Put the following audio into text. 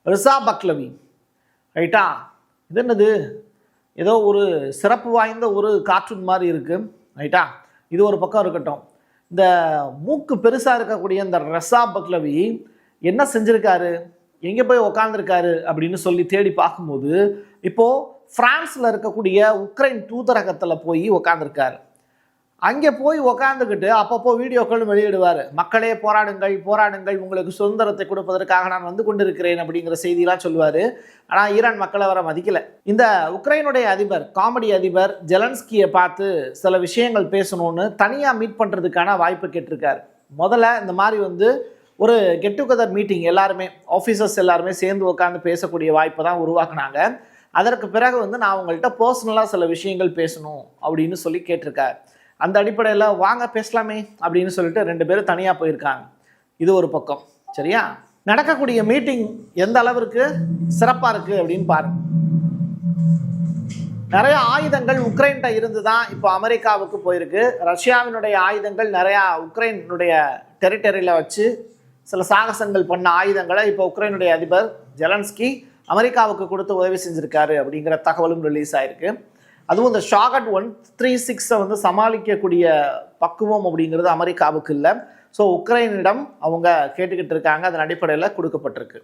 Risa பக்லவி ரைட்டா. இது என்னது, ஏதோ ஒரு சிறப்பு வாய்ந்த ஒரு கார்ட்டூன் மாதிரி இருக்குது ரைட்டா. இது ஒரு பக்கம் இருக்கட்டும். இந்த மூக்கு பெருசாக இருக்கக்கூடிய இந்த ரிசா பக்லவி என்ன செஞ்சுருக்காரு, எங்கே போய் உக்காந்துருக்காரு அப்படின்னு சொல்லி தேடி பார்க்கும்போது இப்போது ஃப்ரான்ஸில் இருக்கக்கூடிய உக்ரைன் தூதரகத்தில் போய் உக்காந்துருக்காரு. அங்கே போய் உக்காந்துக்கிட்டு அப்பப்போ வீடியோக்கள் வெளியிடுவார். மக்களே போராடுங்கள் போராடுங்கள், உங்களுக்கு சுதந்திரத்தை கொடுப்பதற்காக நான் வந்து கொண்டிருக்கிறேன் அப்படிங்கிற செய்தியெல்லாம் சொல்லுவார். ஆனால் ஈரான் மக்களை வர மதிக்கலை. இந்த உக்ரைனுடைய அதிபர், காமெடி அதிபர் ஜெலன்ஸ்கியை பார்த்து சில விஷயங்கள் பேசணும்னு தனியாக மீட் பண்ணுறதுக்கான வாய்ப்பு கேட்டிருக்காரு. முதல்ல இந்த மாதிரி வந்து ஒரு கெட் டுகெதர் மீட்டிங் எல்லாருமே ஆஃபீஸர்ஸ் எல்லாருமே சேர்ந்து உட்காந்து பேசக்கூடிய வாய்ப்பை தான் உருவாக்குனாங்க. அதற்கு பிறகு வந்து நான் அவங்கள்ட்ட பர்சனலாக சில விஷயங்கள் பேசணும் அப்படின்னு சொல்லி கேட்டிருக்காரு. அந்த அடிப்படையில் வாங்க பேசலாமே அப்படின்னு சொல்லிட்டு 2 பேரும் தனியாக போயிருக்காங்க. இது ஒரு பக்கம். சரியா, நடக்கக்கூடிய மீட்டிங் எந்த அளவிற்கு சிறப்பாக இருக்குது அப்படின்னு பாருங்க. நிறைய ஆயுதங்கள் உக்ரைன்கிட்ட இருந்து தான் இப்போ அமெரிக்காவுக்கு போயிருக்கு. ரஷ்யாவினுடைய ஆயுதங்கள் நிறையா உக்ரைனுடைய டெரிட்டரியில் வச்சு சில சாகசங்கள் பண்ண ஆயுதங்களை இப்போ உக்ரைனுடைய அதிபர் ஜெலன்ஸ்கி அமெரிக்காவுக்கு கொடுத்து உதவி செஞ்சுருக்காரு அப்படிங்கிற தகவலும் ரிலீஸ் ஆகிருக்கு. அதுவும் இந்த ஷாகட் 136 வந்து சமாளிக்கக்கூடிய பக்குவம் அப்படிங்கிறது அமெரிக்காவுக்கு இல்லை. ஸோ உக்ரைனிடம் அவங்க கேட்டுக்கிட்டு இருக்காங்க. அதன் அடிப்படையில் கொடுக்கப்பட்டிருக்கு.